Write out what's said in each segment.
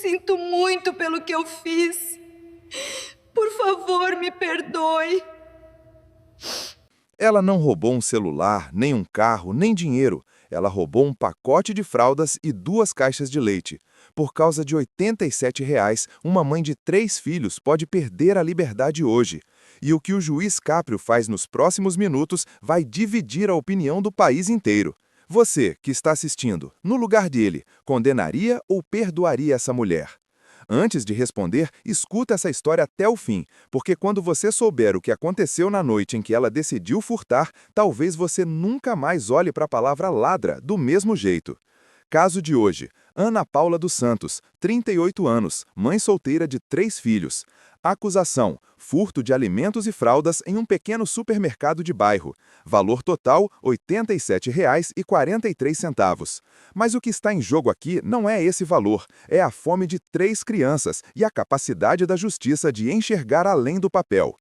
Sinto muito pelo que eu fiz. Por favor, me perdoe. Ela não roubou um celular, nem um carro, nem dinheiro. Ela roubou um pacote de fraldas e 2 caixas de leite. Por causa de R$ 87, uma mãe de 3 filhos pode perder a liberdade hoje. E o que o juiz Caprio faz nos próximos minutos vai dividir a opinião do país inteiro. Você, que está assistindo, no lugar dele, condenaria ou perdoaria essa mulher? Antes de responder, escuta essa história até o fim, porque quando você souber o que aconteceu na noite em que ela decidiu furtar, talvez você nunca mais olhe para a palavra ladra do mesmo jeito. Caso de hoje: Ana Paula dos Santos, 38 anos, mãe solteira de 3 filhos. Acusação: furto de alimentos e fraldas em um pequeno supermercado de bairro. Valor total: R$ 87,43. Mas o que está em jogo aqui não é esse valor, é a fome de 3 crianças e a capacidade da justiça de enxergar além do papel.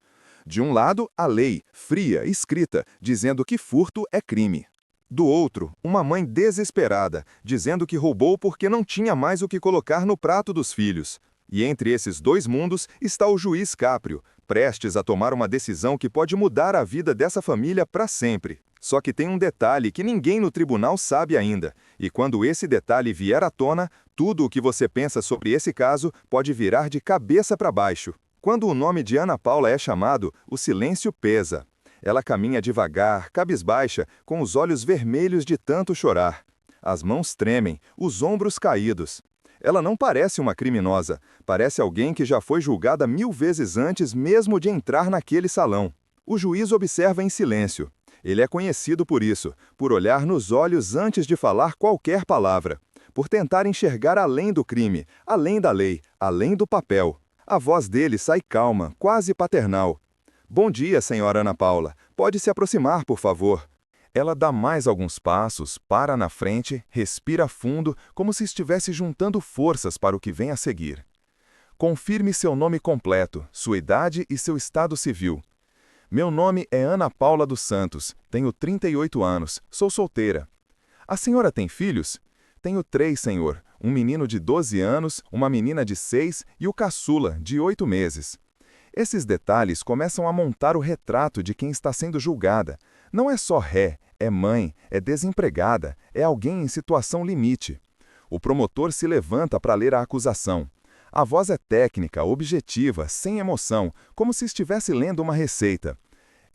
De um lado, a lei, fria, escrita, dizendo que furto é crime. Do outro, uma mãe desesperada, dizendo que roubou porque não tinha mais o que colocar no prato dos filhos. E entre esses dois mundos está o juiz Caprio, prestes a tomar uma decisão que pode mudar a vida dessa família para sempre. Só que tem um detalhe que ninguém no tribunal sabe ainda, e quando esse detalhe vier à tona, tudo o que você pensa sobre esse caso pode virar de cabeça para baixo. Quando o nome de Ana Paula é chamado, o silêncio pesa. Ela caminha devagar, cabisbaixa, com os olhos vermelhos de tanto chorar. As mãos tremem, os ombros caídos. Ela não parece uma criminosa, parece alguém que já foi julgada 1000 vezes antes mesmo de entrar naquele salão. O juiz observa em silêncio. Ele é conhecido por isso, por olhar nos olhos antes de falar qualquer palavra, por tentar enxergar além do crime, além da lei, além do papel. A voz dele sai calma, quase paternal. Bom dia, senhora Ana Paula. Pode se aproximar, por favor. Ela dá mais alguns passos, para na frente, respira fundo, como se estivesse juntando forças para o que vem a seguir. Confirme seu nome completo, sua idade e seu estado civil. Meu nome é Ana Paula dos Santos, tenho 38 anos, sou solteira. A senhora tem filhos? Tenho 3, senhor. Um menino de 12 anos, uma menina de 6 e o caçula, de 8 meses. Esses detalhes começam a montar o retrato de quem está sendo julgada. Não é só ré, é mãe, é desempregada, é alguém em situação limite. O promotor se levanta para ler a acusação. A voz é técnica, objetiva, sem emoção, como se estivesse lendo uma receita.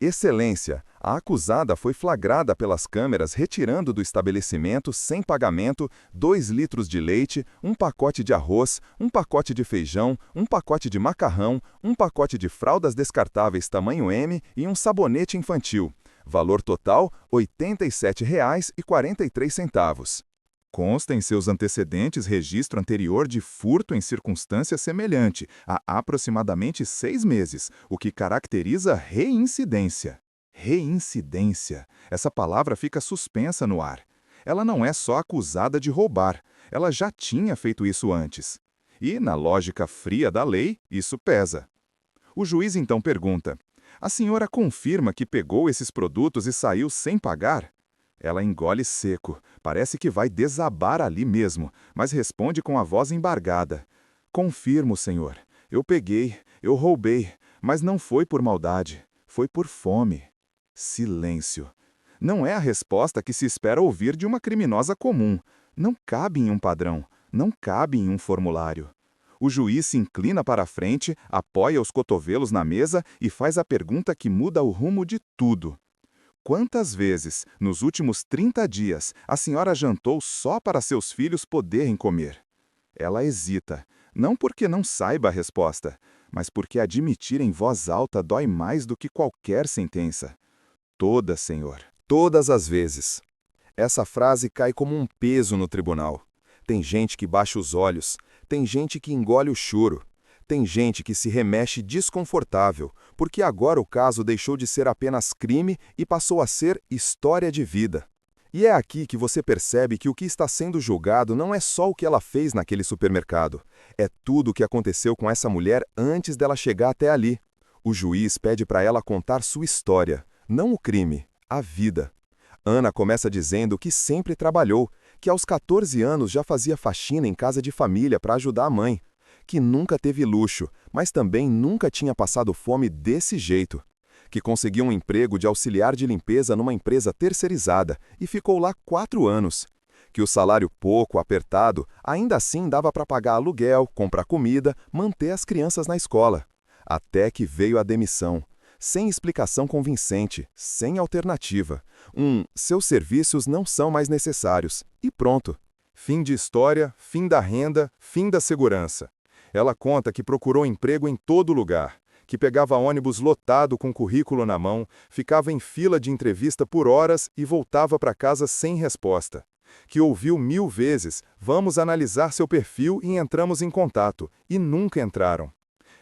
Excelência, a acusada foi flagrada pelas câmeras retirando do estabelecimento, sem pagamento, 2 litros de leite, um pacote de arroz, um pacote de feijão, um pacote de macarrão, um pacote de fraldas descartáveis tamanho M e um sabonete infantil. Valor total, R$ 87,43. Consta em seus antecedentes registro anterior de furto em circunstância semelhante, há aproximadamente 6 meses, o que caracteriza reincidência. Reincidência. Essa palavra fica suspensa no ar. Ela não é só acusada de roubar, ela já tinha feito isso antes. E, na lógica fria da lei, isso pesa. O juiz então pergunta: a senhora confirma que pegou esses produtos e saiu sem pagar? Ela engole seco, parece que vai desabar ali mesmo, mas responde com a voz embargada. Confirmo, senhor. Eu peguei, eu roubei, mas não foi por maldade, foi por fome. Silêncio. Não é a resposta que se espera ouvir de uma criminosa comum. Não cabe em um padrão, não cabe em um formulário. O juiz se inclina para a frente, apoia os cotovelos na mesa e faz a pergunta que muda o rumo de tudo. Quantas vezes, nos últimos 30 dias, a senhora jantou só para seus filhos poderem comer? Ela hesita, não porque não saiba a resposta, mas porque admitir em voz alta dói mais do que qualquer sentença. Todas, senhor, todas as vezes. Essa frase cai como um peso no tribunal. Tem gente que baixa os olhos, tem gente que engole o choro. Tem gente que se remexe desconfortável, porque agora o caso deixou de ser apenas crime e passou a ser história de vida. E é aqui que você percebe que o que está sendo julgado não é só o que ela fez naquele supermercado. É tudo o que aconteceu com essa mulher antes dela chegar até ali. O juiz pede para ela contar sua história, não o crime, a vida. Ana começa dizendo que sempre trabalhou, que aos 14 anos já fazia faxina em casa de família para ajudar a mãe, que nunca teve luxo, mas também nunca tinha passado fome desse jeito, que conseguiu um emprego de auxiliar de limpeza numa empresa terceirizada e ficou lá 4 anos, que o salário pouco, apertado, ainda assim dava para pagar aluguel, comprar comida, manter as crianças na escola. Até que veio a demissão, sem explicação convincente, sem alternativa. Seus serviços não são mais necessários. E pronto. Fim de história, fim da renda, fim da segurança. Ela conta que procurou emprego em todo lugar, que pegava ônibus lotado com currículo na mão, ficava em fila de entrevista por horas e voltava para casa sem resposta. Que ouviu 1000 vezes, vamos analisar seu perfil e entramos em contato, e nunca entraram.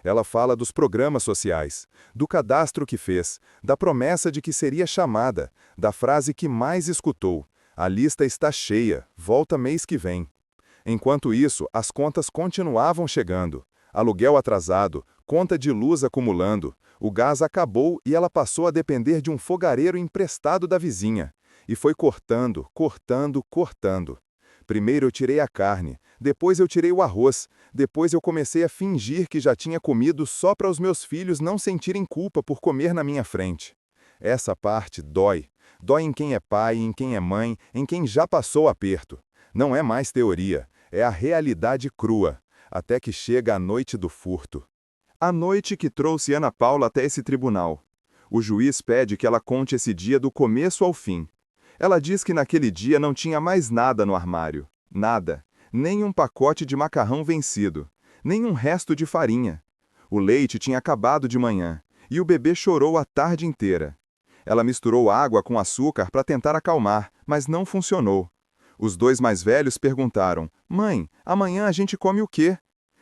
Ela fala dos programas sociais, do cadastro que fez, da promessa de que seria chamada, da frase que mais escutou, a lista está cheia, volta mês que vem. Enquanto isso, as contas continuavam chegando, aluguel atrasado, conta de luz acumulando, o gás acabou e ela passou a depender de um fogareiro emprestado da vizinha. E foi cortando, cortando, cortando. Primeiro eu tirei a carne, depois eu tirei o arroz, depois eu comecei a fingir que já tinha comido só para os meus filhos não sentirem culpa por comer na minha frente. Essa parte dói. Dói em quem é pai, em quem é mãe, em quem já passou aperto. Não é mais teoria, é a realidade crua, até que chega a noite do furto. A noite que trouxe Ana Paula até esse tribunal. O juiz pede que ela conte esse dia do começo ao fim. Ela diz que naquele dia não tinha mais nada no armário. Nada. Nem um pacote de macarrão vencido. Nem um resto de farinha. O leite tinha acabado de manhã. E o bebê chorou a tarde inteira. Ela misturou água com açúcar para tentar acalmar, mas não funcionou. Os 2 mais velhos perguntaram, mãe, amanhã a gente come o quê?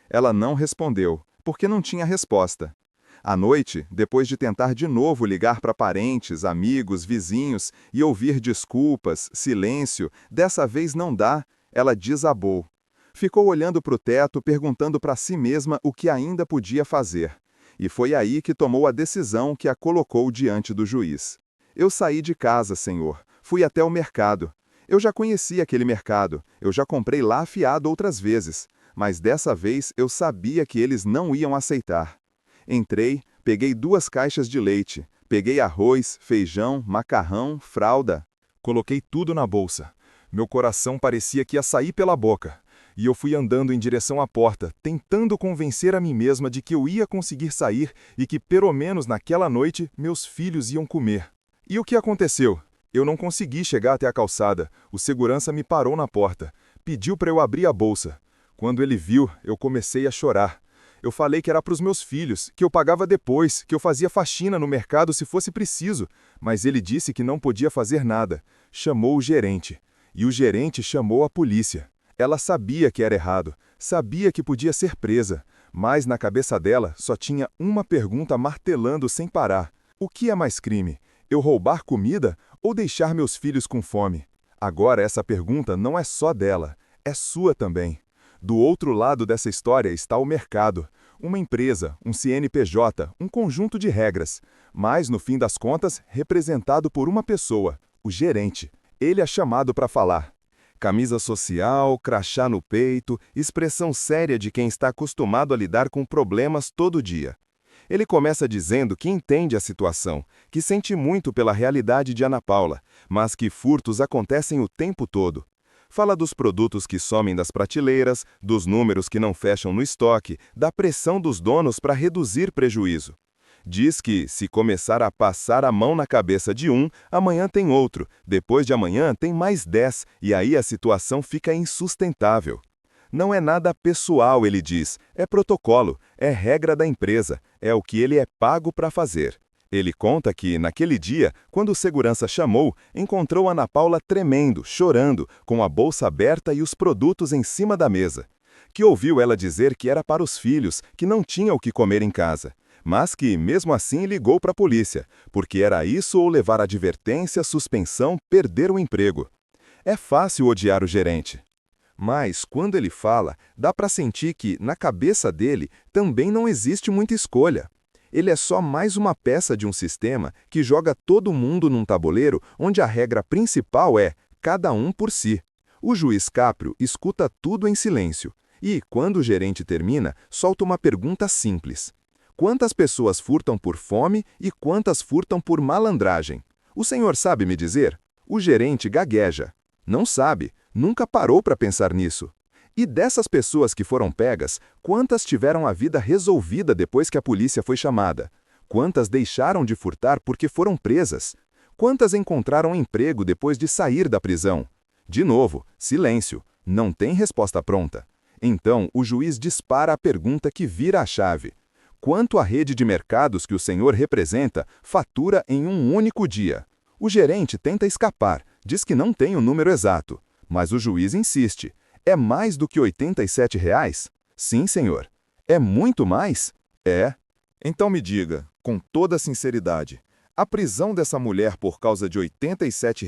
Ela não respondeu, porque não tinha resposta. À noite, depois de tentar de novo ligar para parentes, amigos, vizinhos e ouvir desculpas, silêncio, dessa vez não dá, ela desabou. Ficou olhando para o teto, perguntando para si mesma o que ainda podia fazer. E foi aí que tomou a decisão que a colocou diante do juiz. Eu saí de casa, senhor. Fui até o mercado. Eu já conhecia aquele mercado. Eu já comprei lá fiado outras vezes. Mas dessa vez eu sabia que eles não iam aceitar. Entrei, peguei 2 caixas de leite, peguei arroz, feijão, macarrão, fralda. Coloquei tudo na bolsa. Meu coração parecia que ia sair pela boca. E eu fui andando em direção à porta, tentando convencer a mim mesma de que eu ia conseguir sair e que, pelo menos naquela noite, meus filhos iam comer. E o que aconteceu? Eu não consegui chegar até a calçada. O segurança me parou na porta. Pediu para eu abrir a bolsa. Quando ele viu, eu comecei a chorar. Eu falei que era para os meus filhos, que eu pagava depois, que eu fazia faxina no mercado se fosse preciso, mas ele disse que não podia fazer nada. Chamou o gerente. E o gerente chamou a polícia. Ela sabia que era errado, sabia que podia ser presa, mas na cabeça dela só tinha uma pergunta martelando sem parar. O que é mais crime? Eu roubar comida ou deixar meus filhos com fome? Agora essa pergunta não é só dela, é sua também. Do outro lado dessa história está o mercado, uma empresa, um CNPJ, um conjunto de regras, mas, no fim das contas, representado por uma pessoa, o gerente. Ele é chamado para falar. Camisa social, crachá no peito, expressão séria de quem está acostumado a lidar com problemas todo dia. Ele começa dizendo que entende a situação, que sente muito pela realidade de Ana Paula, mas que furtos acontecem o tempo todo. Fala dos produtos que somem das prateleiras, dos números que não fecham no estoque, da pressão dos donos para reduzir prejuízo. Diz que, se começar a passar a mão na cabeça de um, amanhã tem outro, depois de amanhã tem mais 10, e aí a situação fica insustentável. Não é nada pessoal, ele diz, é protocolo, é regra da empresa, é o que ele é pago para fazer. Ele conta que, naquele dia, quando o segurança chamou, encontrou Ana Paula tremendo, chorando, com a bolsa aberta e os produtos em cima da mesa. Que ouviu ela dizer que era para os filhos, que não tinha o que comer em casa. Mas que, mesmo assim, ligou para a polícia, porque era isso ou levar advertência, suspensão, perder o emprego. É fácil odiar o gerente. Mas, quando ele fala, dá para sentir que, na cabeça dele, também não existe muita escolha. Ele é só mais uma peça de um sistema que joga todo mundo num tabuleiro onde a regra principal é cada um por si. O juiz Caprio escuta tudo em silêncio e, quando o gerente termina, solta uma pergunta simples. Quantas pessoas furtam por fome e quantas furtam por malandragem? O senhor sabe me dizer? O gerente gagueja. Não sabe, nunca parou para pensar nisso. E dessas pessoas que foram pegas, quantas tiveram a vida resolvida depois que a polícia foi chamada? Quantas deixaram de furtar porque foram presas? Quantas encontraram emprego depois de sair da prisão? De novo, silêncio. Não tem resposta pronta. Então, o juiz dispara a pergunta que vira a chave. Quanto a rede de mercados que o senhor representa fatura em um único dia? O gerente tenta escapar, diz que não tem o número exato. Mas o juiz insiste. É mais do que R$ 87? Sim, senhor. É muito mais? É. Então me diga, com toda sinceridade, a prisão dessa mulher por causa de R$ 87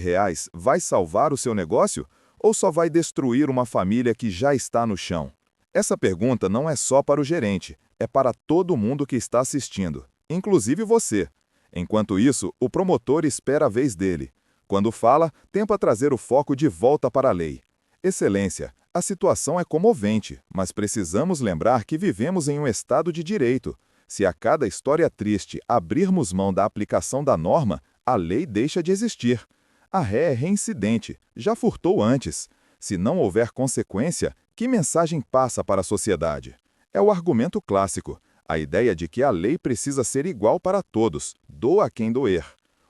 vai salvar o seu negócio ou só vai destruir uma família que já está no chão? Essa pergunta não é só para o gerente, é para todo mundo que está assistindo, inclusive você. Enquanto isso, o promotor espera a vez dele. Quando fala, tenta trazer o foco de volta para a lei. Excelência, a situação é comovente, mas precisamos lembrar que vivemos em um Estado de direito. Se a cada história triste abrirmos mão da aplicação da norma, a lei deixa de existir. A ré é reincidente, já furtou antes. Se não houver consequência, que mensagem passa para a sociedade? É o argumento clássico, a ideia de que a lei precisa ser igual para todos, doa quem doer.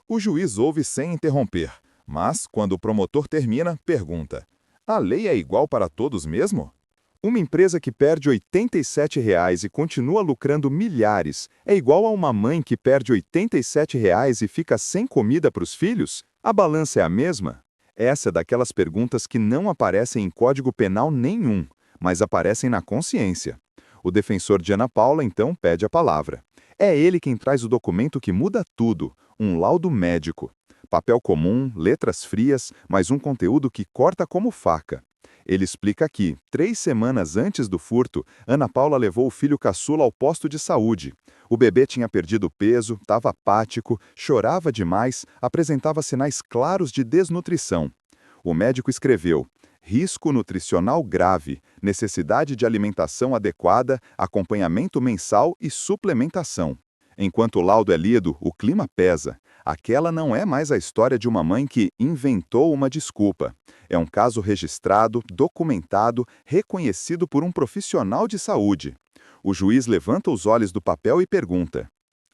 O juiz ouve sem interromper, mas, quando o promotor termina, pergunta: a lei é igual para todos mesmo? Uma empresa que perde R$ 87 e continua lucrando milhares é igual a uma mãe que perde R$ 87 e fica sem comida para os filhos? A balança é a mesma? Essa é daquelas perguntas que não aparecem em código penal nenhum, mas aparecem na consciência. O defensor de Ana Paula, então, pede a palavra. É ele quem traz o documento que muda tudo, um laudo médico. Papel comum, letras frias, mas um conteúdo que corta como faca. Ele explica que, 3 semanas antes do furto, Ana Paula levou o filho caçula ao posto de saúde. O bebê tinha perdido peso, estava apático, chorava demais, apresentava sinais claros de desnutrição. O médico escreveu: risco nutricional grave, necessidade de alimentação adequada, acompanhamento mensal e suplementação. Enquanto o laudo é lido, o clima pesa. Aquela não é mais a história de uma mãe que inventou uma desculpa. É um caso registrado, documentado, reconhecido por um profissional de saúde. O juiz levanta os olhos do papel e pergunta: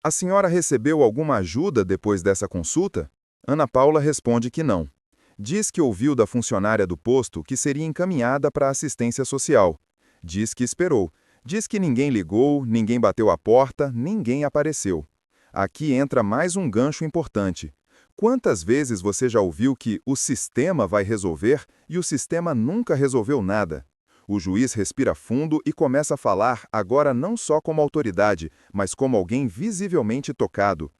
a senhora recebeu alguma ajuda depois dessa consulta? Ana Paula responde que não. Diz que ouviu da funcionária do posto que seria encaminhada para a assistência social. Diz que esperou. Diz que ninguém ligou, ninguém bateu a porta, ninguém apareceu. Aqui entra mais um gancho importante. Quantas vezes você já ouviu que o sistema vai resolver e o sistema nunca resolveu nada? O juiz respira fundo e começa a falar agora não só como autoridade, mas como alguém visivelmente tocado.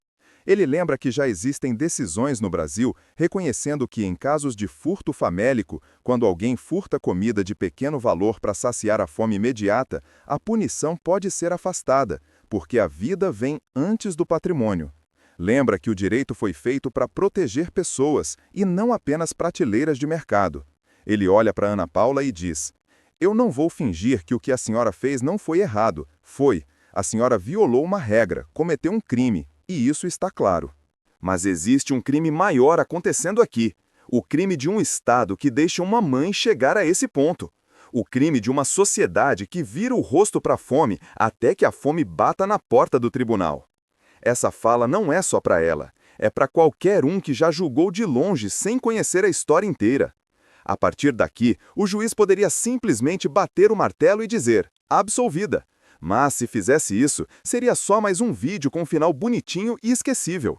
Ele lembra que já existem decisões no Brasil reconhecendo que, em casos de furto famélico, quando alguém furta comida de pequeno valor para saciar a fome imediata, a punição pode ser afastada, porque a vida vem antes do patrimônio. Lembra que o direito foi feito para proteger pessoas e não apenas prateleiras de mercado. Ele olha para Ana Paula e diz: eu não vou fingir que o que a senhora fez não foi errado. Foi. A senhora violou uma regra, cometeu um crime. E isso está claro. Mas existe um crime maior acontecendo aqui. O crime de um Estado que deixa uma mãe chegar a esse ponto. O crime de uma sociedade que vira o rosto para a fome até que a fome bata na porta do tribunal. Essa fala não é só para ela. É para qualquer um que já julgou de longe sem conhecer a história inteira. A partir daqui, o juiz poderia simplesmente bater o martelo e dizer: absolvida. Mas, se fizesse isso, seria só mais um vídeo com um final bonitinho e esquecível.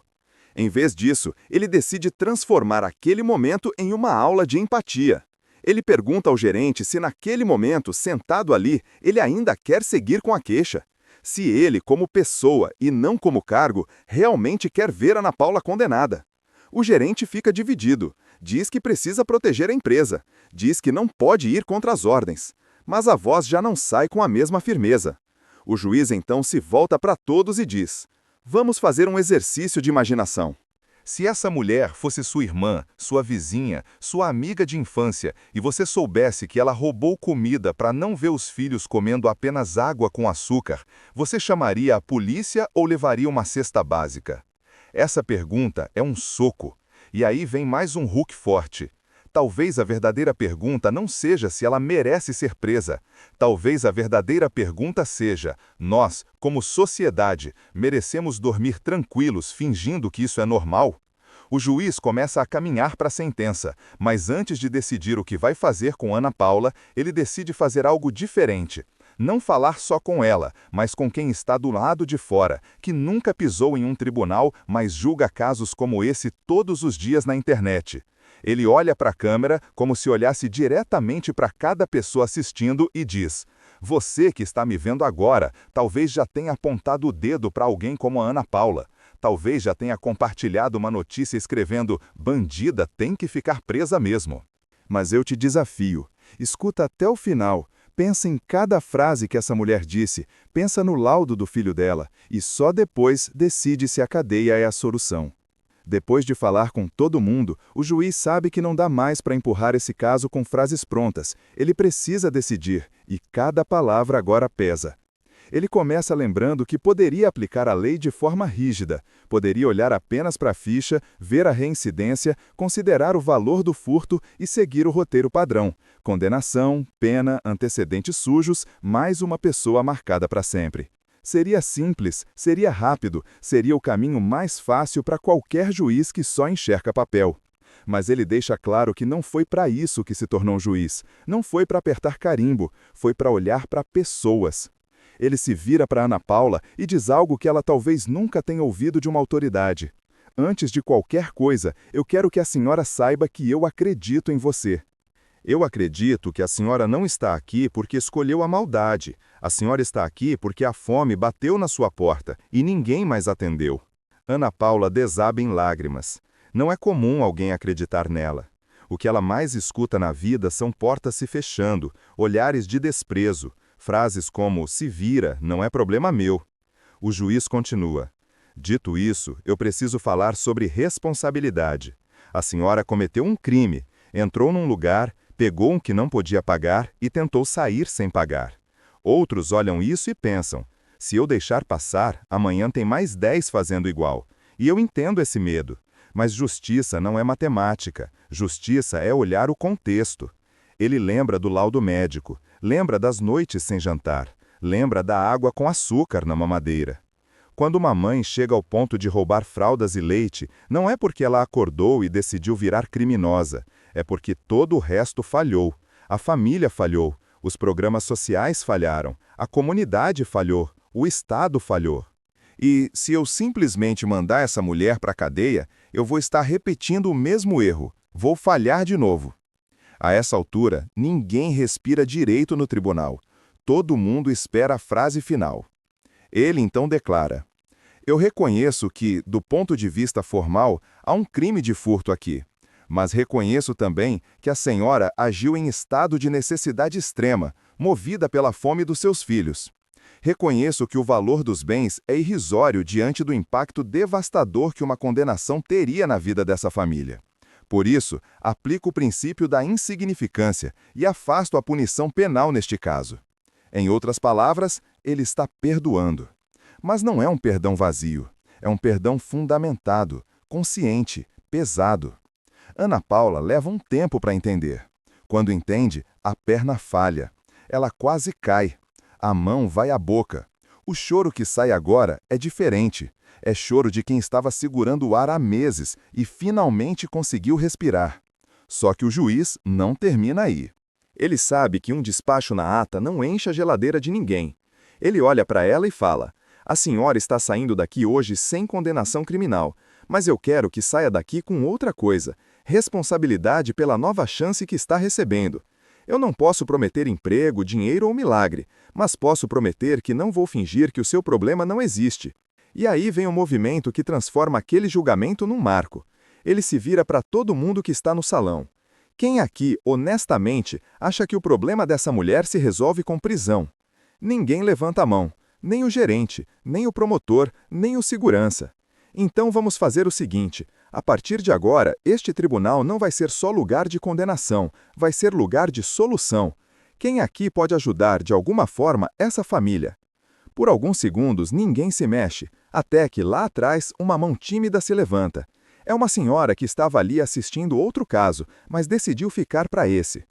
Em vez disso, ele decide transformar aquele momento em uma aula de empatia. Ele pergunta ao gerente se naquele momento, sentado ali, ele ainda quer seguir com a queixa. Se ele, como pessoa e não como cargo, realmente quer ver Ana Paula condenada. O gerente fica dividido. Diz que precisa proteger a empresa. Diz que não pode ir contra as ordens. Mas a voz já não sai com a mesma firmeza. O juiz então se volta para todos e diz: vamos fazer um exercício de imaginação. Se essa mulher fosse sua irmã, sua vizinha, sua amiga de infância, e você soubesse que ela roubou comida para não ver os filhos comendo apenas água com açúcar, você chamaria a polícia ou levaria uma cesta básica? Essa pergunta é um soco. E aí vem mais um hook forte. Talvez a verdadeira pergunta não seja se ela merece ser presa. Talvez a verdadeira pergunta seja: nós, como sociedade, merecemos dormir tranquilos fingindo que isso é normal? O juiz começa a caminhar para a sentença, mas antes de decidir o que vai fazer com Ana Paula, ele decide fazer algo diferente. Não falar só com ela, mas com quem está do lado de fora, que nunca pisou em um tribunal, mas julga casos como esse todos os dias na internet. Ele olha para a câmera como se olhasse diretamente para cada pessoa assistindo e diz: você que está me vendo agora, talvez já tenha apontado o dedo para alguém como a Ana Paula. Talvez já tenha compartilhado uma notícia escrevendo: bandida tem que ficar presa mesmo. Mas eu te desafio, escuta até o final. Pensa em cada frase que essa mulher disse, pensa no laudo do filho dela, e só depois decide se a cadeia é a solução. Depois de falar com todo mundo, o juiz sabe que não dá mais para empurrar esse caso com frases prontas. Ele precisa decidir, e cada palavra agora pesa. Ele começa lembrando que poderia aplicar a lei de forma rígida, poderia olhar apenas para a ficha, ver a reincidência, considerar o valor do furto e seguir o roteiro padrão: condenação, pena, antecedentes sujos, mais uma pessoa marcada para sempre. Seria simples, seria rápido, seria o caminho mais fácil para qualquer juiz que só enxerga papel. Mas ele deixa claro que não foi para isso que se tornou juiz, não foi para apertar carimbo, foi para olhar para pessoas. Ele se vira para Ana Paula e diz algo que ela talvez nunca tenha ouvido de uma autoridade. Antes de qualquer coisa, eu quero que a senhora saiba que eu acredito em você. Eu acredito que a senhora não está aqui porque escolheu a maldade. A senhora está aqui porque a fome bateu na sua porta e ninguém mais atendeu. Ana Paula desaba em lágrimas. Não é comum alguém acreditar nela. O que ela mais escuta na vida são portas se fechando, olhares de desprezo, frases como "se vira, não é problema meu". O juiz continua: dito isso, eu preciso falar sobre responsabilidade. A senhora cometeu um crime, entrou num lugar, pegou um que não podia pagar e tentou sair sem pagar. Outros olham isso e pensam: se eu deixar passar, amanhã tem mais 10 fazendo igual. E eu entendo esse medo. Mas justiça não é matemática. Justiça é olhar o contexto. Ele lembra do laudo médico, lembra das noites sem jantar, lembra da água com açúcar na mamadeira. Quando uma mãe chega ao ponto de roubar fraldas e leite, não é porque ela acordou e decidiu virar criminosa, é porque todo o resto falhou. A família falhou, os programas sociais falharam, a comunidade falhou, o Estado falhou. E, se eu simplesmente mandar essa mulher para a cadeia, eu vou estar repetindo o mesmo erro, vou falhar de novo. A essa altura, ninguém respira direito no tribunal. Todo mundo espera a frase final. Ele então declara: eu reconheço que, do ponto de vista formal, há um crime de furto aqui. Mas reconheço também que a senhora agiu em estado de necessidade extrema, movida pela fome dos seus filhos. Reconheço que o valor dos bens é irrisório diante do impacto devastador que uma condenação teria na vida dessa família. Por isso, aplico o princípio da insignificância e afasto a punição penal neste caso. Em outras palavras, ele está perdoando. Mas não é um perdão vazio, é um perdão fundamentado, consciente, pesado. Ana Paula leva um tempo para entender. Quando entende, a perna falha. Ela quase cai. A mão vai à boca. O choro que sai agora é diferente. É choro de quem estava segurando o ar há meses e finalmente conseguiu respirar. Só que o juiz não termina aí. Ele sabe que um despacho na ata não enche a geladeira de ninguém. Ele olha para ela e fala: a senhora está saindo daqui hoje sem condenação criminal, mas eu quero que saia daqui com outra coisa: responsabilidade pela nova chance que está recebendo. Eu não posso prometer emprego, dinheiro ou milagre, mas posso prometer que não vou fingir que o seu problema não existe. E aí vem o movimento que transforma aquele julgamento num marco. Ele se vira para todo mundo que está no salão. Quem aqui, honestamente, acha que o problema dessa mulher se resolve com prisão? Ninguém levanta a mão, nem o gerente, nem o promotor, nem o segurança. Então vamos fazer o seguinte: A partir de agora, este tribunal não vai ser só lugar de condenação, vai ser lugar de solução. Quem aqui pode ajudar, de alguma forma, essa família? Por alguns segundos, ninguém se mexe, até que, lá atrás, uma mão tímida se levanta. É uma senhora que estava ali assistindo outro caso, mas decidiu ficar para esse.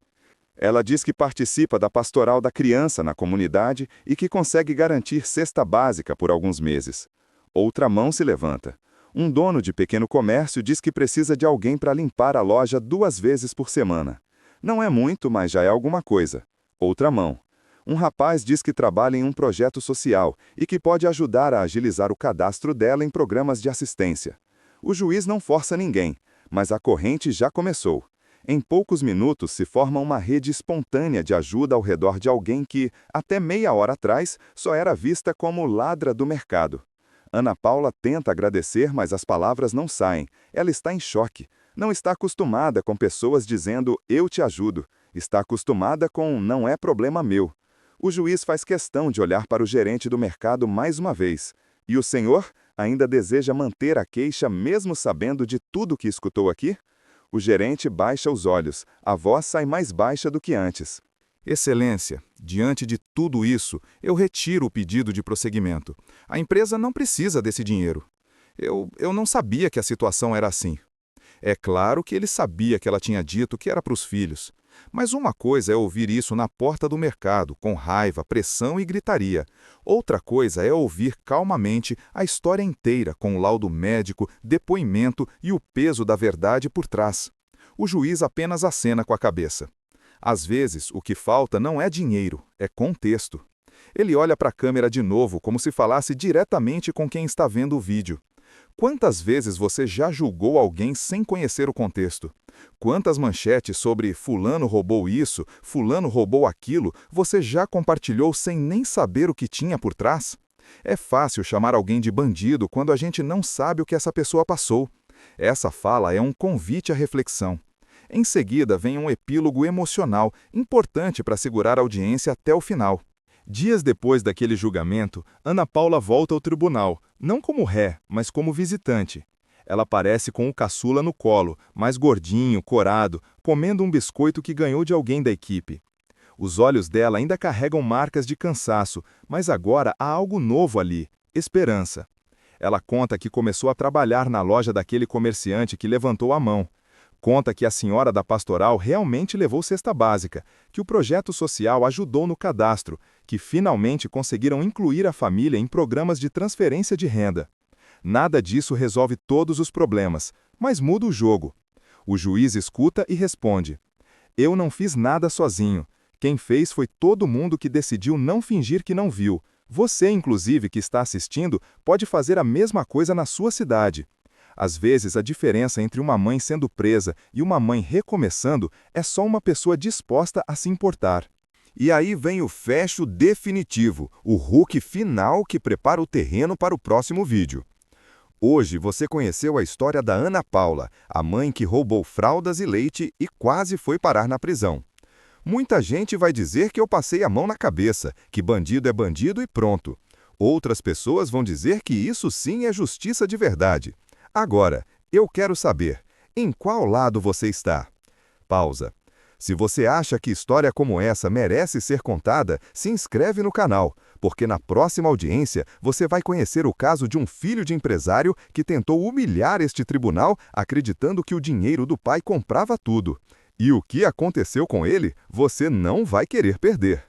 Ela diz que participa da pastoral da criança na comunidade e que consegue garantir cesta básica por alguns meses. Outra mão se levanta. Um dono de pequeno comércio diz que precisa de alguém para limpar a loja 2 vezes por semana. Não é muito, mas já é alguma coisa. Outra mão. Um rapaz diz que trabalha em um projeto social e que pode ajudar a agilizar o cadastro dela em programas de assistência. O juiz não força ninguém, mas a corrente já começou. Em poucos minutos se forma uma rede espontânea de ajuda ao redor de alguém que, até meia hora atrás, só era vista como ladra do mercado. Ana Paula tenta agradecer, mas as palavras não saem. Ela está em choque. Não está acostumada com pessoas dizendo "eu te ajudo". Está acostumada com "não é problema meu". O juiz faz questão de olhar para o gerente do mercado mais uma vez. E o senhor ainda deseja manter a queixa mesmo sabendo de tudo que escutou aqui? O gerente baixa os olhos. A voz sai mais baixa do que antes. Excelência, diante de tudo isso, eu retiro o pedido de prosseguimento. A empresa não precisa desse dinheiro. Eu não sabia que a situação era assim. É claro que ele sabia que ela tinha dito que era para os filhos. Mas uma coisa é ouvir isso na porta do mercado, com raiva, pressão e gritaria. Outra coisa é ouvir calmamente a história inteira, com o laudo médico, depoimento e o peso da verdade por trás. O juiz apenas acena com a cabeça. Às vezes, o que falta não é dinheiro, é contexto. Ele olha para a câmera de novo, como se falasse diretamente com quem está vendo o vídeo. Quantas vezes você já julgou alguém sem conhecer o contexto? Quantas manchetes sobre fulano roubou isso, fulano roubou aquilo, você já compartilhou sem nem saber o que tinha por trás? É fácil chamar alguém de bandido quando a gente não sabe o que essa pessoa passou. Essa fala é um convite à reflexão. Em seguida, vem um epílogo emocional, importante para segurar a audiência até o final. Dias depois daquele julgamento, Ana Paula volta ao tribunal, não como ré, mas como visitante. Ela aparece com o caçula no colo, mais gordinho, corado, comendo um biscoito que ganhou de alguém da equipe. Os olhos dela ainda carregam marcas de cansaço, mas agora há algo novo ali, esperança. Ela conta que começou a trabalhar na loja daquele comerciante que levantou a mão. Conta que a senhora da pastoral realmente levou cesta básica, que o projeto social ajudou no cadastro, que finalmente conseguiram incluir a família em programas de transferência de renda. Nada disso resolve todos os problemas, mas muda o jogo. O juiz escuta e responde: "Eu não fiz nada sozinho. Quem fez foi todo mundo que decidiu não fingir que não viu. Você, inclusive, que está assistindo, pode fazer a mesma coisa na sua cidade." Às vezes, a diferença entre uma mãe sendo presa e uma mãe recomeçando é só uma pessoa disposta a se importar. E aí vem o fecho definitivo, o hook final que prepara o terreno para o próximo vídeo. Hoje você conheceu a história da Ana Paula, a mãe que roubou fraldas e leite e quase foi parar na prisão. Muita gente vai dizer que eu passei a mão na cabeça, que bandido é bandido e pronto. Outras pessoas vão dizer que isso sim é justiça de verdade. Agora, eu quero saber, em qual lado você está? Pausa. Se você acha que história como essa merece ser contada, se inscreve no canal, porque na próxima audiência você vai conhecer o caso de um filho de empresário que tentou humilhar este tribunal acreditando que o dinheiro do pai comprava tudo. E o que aconteceu com ele, você não vai querer perder.